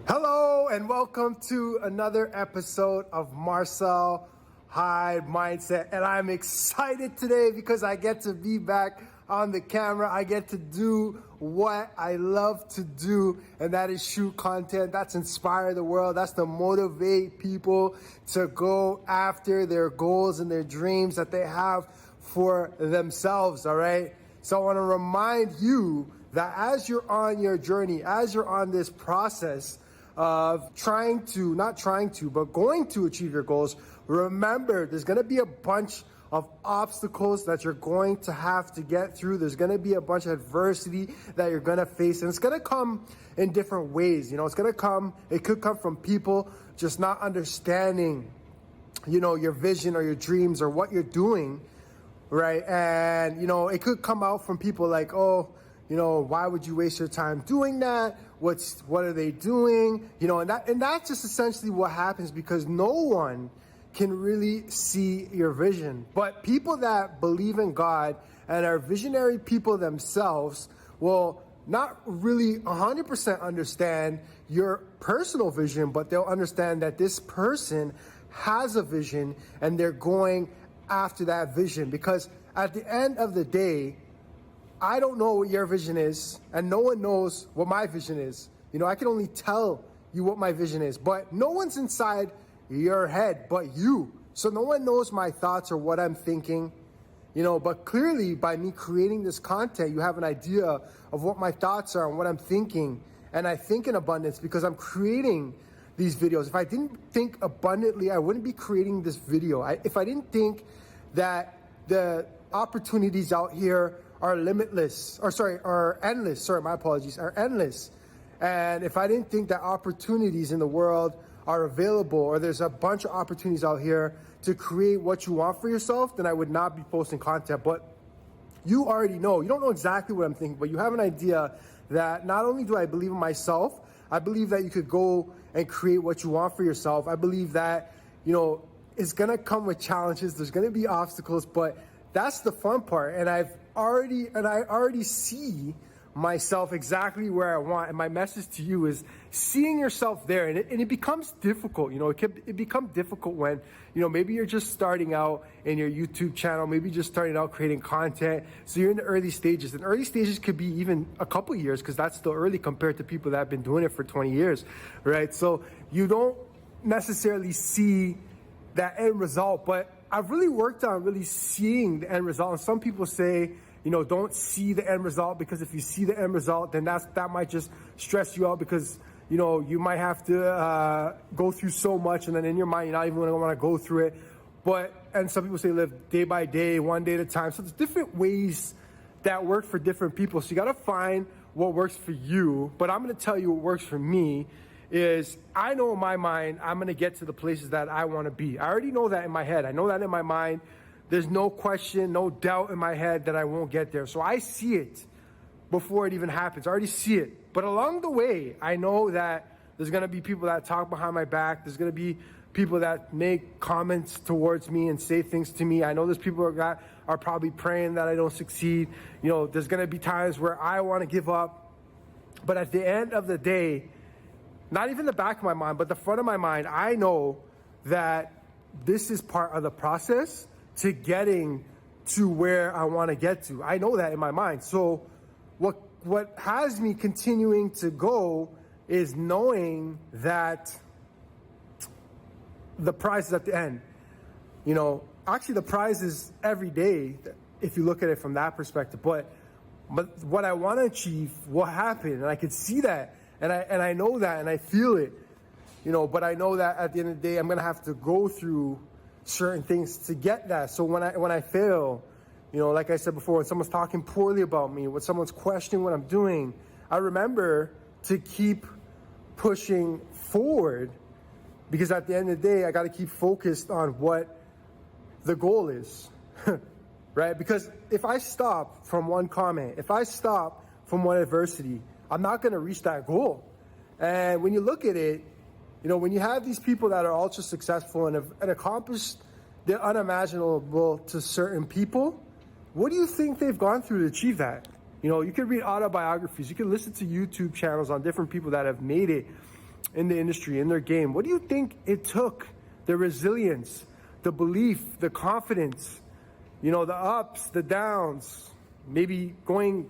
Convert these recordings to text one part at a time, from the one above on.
Hello and welcome to another episode of Marcel, Hyde Mindset. And I'm excited today because I get to be back on the camera. I get to do what I love to do, and that is shoot content. That's inspire the world. That's to motivate people to go after their goals and their dreams that they have for themselves, all right? So I want to remind you that as you're on your journey, as you're on this process of going to achieve your goals, remember there's going to be a bunch of obstacles that you're going to have to get through. There's going to be a bunch of adversity that you're going to face, and it's going to come in different ways. It could come from people just not understanding, your vision or your dreams or what you're doing, right? And, it could come out from people like, why would you waste your time doing that? What are they doing? And that's just essentially what happens because no one can really see your vision. But people that believe in God and are visionary people themselves will not really 100% understand your personal vision, but they'll understand that this person has a vision and they're going after that vision. Because at the end of the day, I don't know what your vision is, and no one knows what my vision is. I can only tell you what my vision is, but no one's inside your head but you. So no one knows my thoughts or what I'm thinking, but clearly by me creating this content, you have an idea of what my thoughts are and what I'm thinking. And I think in abundance because I'm creating these videos. If I didn't think abundantly, I wouldn't be creating this video. If I didn't think that the opportunities out here are endless. My apologies, are endless. And if I didn't think that opportunities in the world are available, or there's a bunch of opportunities out here to create what you want for yourself, then I would not be posting content. But you already know. You don't know exactly what I'm thinking, but you have an idea that not only do I believe in myself, I believe that you could go and create what you want for yourself. I believe that, it's going to come with challenges. There's going to be obstacles, but that's the fun part. And I already see myself exactly where I want. And my message to you is seeing yourself there. And it becomes difficult. It become difficult when, maybe you're just starting out in your YouTube channel, maybe just starting out creating content. So you're in the early stages, and early stages could be even a couple years because that's still early compared to people that have been doing it for 20 years, right? So you don't necessarily see that end result, but I've really worked on really seeing the end result. And some people say, don't see the end result because if you see the end result, then that might just stress you out because, you might have to go through so much. And then in your mind, you're not even going to want to go through it. And some people say live day by day, one day at a time. So there's different ways that work for different people. So you got to find what works for you. But I'm going to tell you what works for me is I know in my mind, I'm going to get to the places that I want to be. I already know that in my head. I know that in my mind. There's no question, no doubt in my head that I won't get there. So I see it before it even happens. I already see it. But along the way, I know that there's going to be people that talk behind my back. There's going to be people that make comments towards me and say things to me. I know there's people that are probably praying that I don't succeed. There's going to be times where I want to give up. But at the end of the day, not even the back of my mind, but the front of my mind, I know that this is part of the process to getting to where I want to get to. I know that in my mind. So what has me continuing to go is knowing that the prize is at the end. Actually the prize is every day if you look at it from that perspective. But what I want to achieve will happen, and I can see that. And I know that, and I feel it, but I know that at the end of the day, I'm going to have to go through certain things to get that. So when I fail, like I said before, when someone's talking poorly about me, when someone's questioning what I'm doing, I remember to keep pushing forward because at the end of the day, I got to keep focused on what the goal is, right? Because if I stop from one comment, if I stop from one adversity, I'm not going to reach that goal. And when you look at it, when you have these people that are ultra successful and have accomplished the unimaginable to certain people, what do you think they've gone through to achieve that? You can read autobiographies. You can listen to YouTube channels on different people that have made it. in the industry, in their game, what do you think it took? The resilience, the belief, the confidence, the ups, the downs, maybe going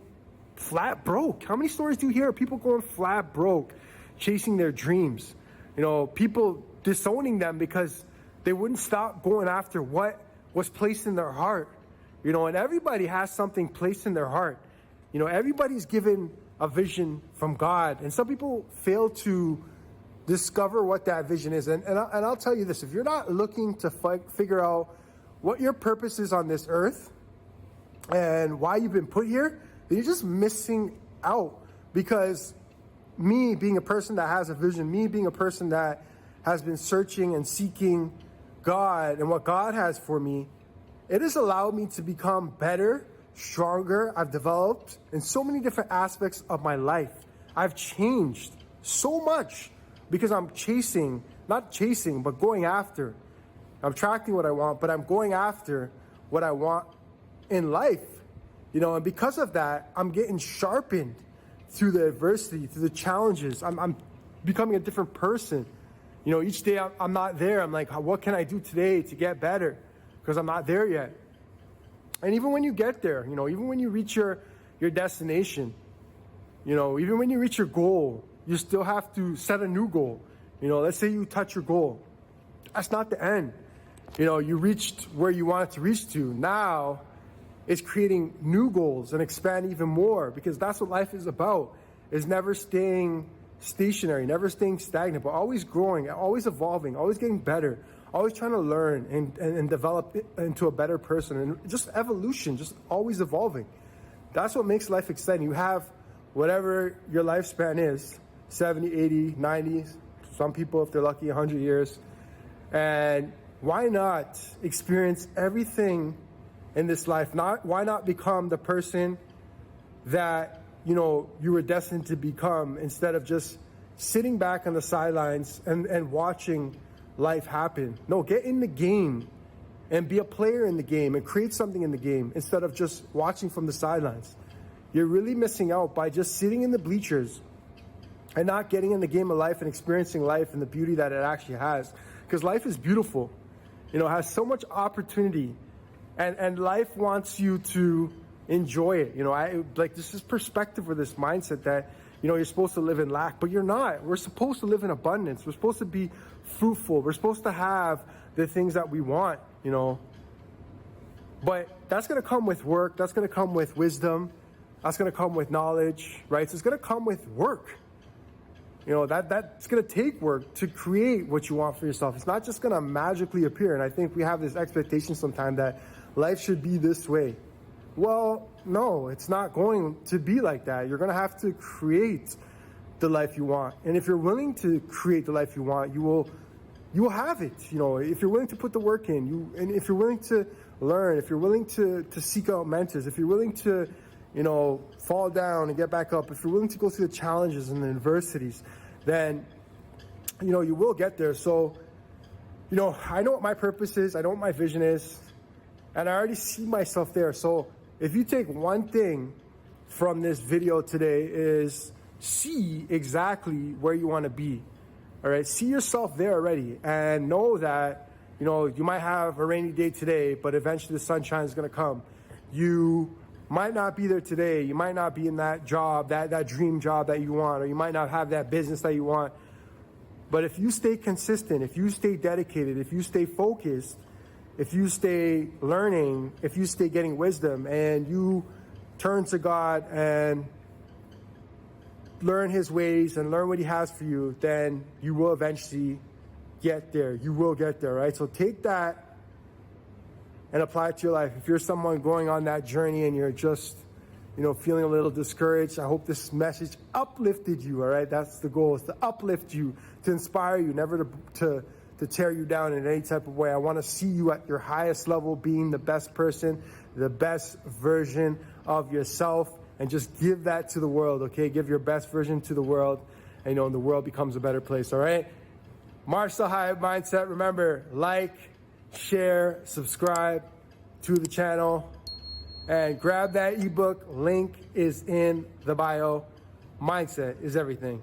flat broke. How many stories do you hear of people going flat broke, chasing their dreams? People disowning them because they wouldn't stop going after what was placed in their heart. And everybody has something placed in their heart. Everybody's given a vision from God, and some people fail to discover what that vision is. And I'll tell you this, if you're not looking to figure out what your purpose is on this earth and why you've been put here, then you're just missing out. Because me being a person that has a vision, me being a person that has been searching and seeking God and what God has for me, it has allowed me to become better, stronger. I've developed in so many different aspects of my life. I've changed so much because I'm not chasing, but going after. I'm attracting what I want, but I'm going after what I want in life. And because of that, I'm getting sharpened through the adversity, through the challenges. I'm becoming a different person. Each day I'm not there. I'm like, what can I do today to get better? Because I'm not there yet. And even when you get there, even when you reach your destination, even when you reach your goal, you still have to set a new goal. Let's say you touch your goal. That's not the end. You reached where you wanted to reach to. Now it's creating new goals and expand even more, because that's what life is about, is never staying stationary, never staying stagnant, but always growing, always evolving, always getting better, always trying to learn and develop into a better person. And just evolution, just always evolving. That's what makes life exciting. You have whatever your lifespan is, 70, 80, 90, some people, if they're lucky, 100 years. And why not experience everything in this life? Why not become the person that, you were destined to become, instead of just sitting back on the sidelines and watching life happen? No, get in the game and be a player in the game and create something in the game instead of just watching from the sidelines. You're really missing out by just sitting in the bleachers and not getting in the game of life and experiencing life and the beauty that it actually has. Because life is beautiful, has so much opportunity, and life wants you to enjoy it. This is perspective, or this mindset that, you're supposed to live in lack, but you're not. We're supposed to live in abundance. We're supposed to be fruitful. We're supposed to have the things that we want, But that's going to come with work. That's going to come with wisdom. That's going to come with knowledge, right? So it's going to come with work. That's going to take work to create what you want for yourself. It's not just going to magically appear. And I think we have this expectation sometimes that life should be this way. Well, no, it's not going to be like that. You're going to have to create the life you want. And if you're willing to create the life you want, you will have it. If you're willing to put the work in, and if you're willing to learn, if you're willing to seek out mentors, if you're willing to, fall down and get back up, if you're willing to go through the challenges and the adversities, then, you will get there. So, I know what my purpose is. I know what my vision is. And I already see myself there. So if you take one thing from this video today, is see exactly where you want to be. All right. See yourself there already, and know that, you might have a rainy day today, but eventually the sunshine is going to come. You might not be there today. You might not be in that job, that dream job that you want, or you might not have that business that you want. But if you stay consistent, if you stay dedicated, if you stay focused, if you stay learning, if you stay getting wisdom, and you turn to God and learn His ways and learn what He has for you, then you will eventually get there. You will get there, right? So take that and apply it to your life. If you're someone going on that journey and you're just, feeling a little discouraged, I hope this message uplifted you, all right? That's the goal, is to uplift you, to inspire you, never to tear you down in any type of way. I want to see you at your highest level, being the best person, the best version of yourself, and just give that to the world, okay? Give your best version to the world, and the world becomes a better place, all right? Marcel Hyde Mindset. Remember, like, share, subscribe to the channel, and grab that ebook. Link is in the bio. Mindset is everything.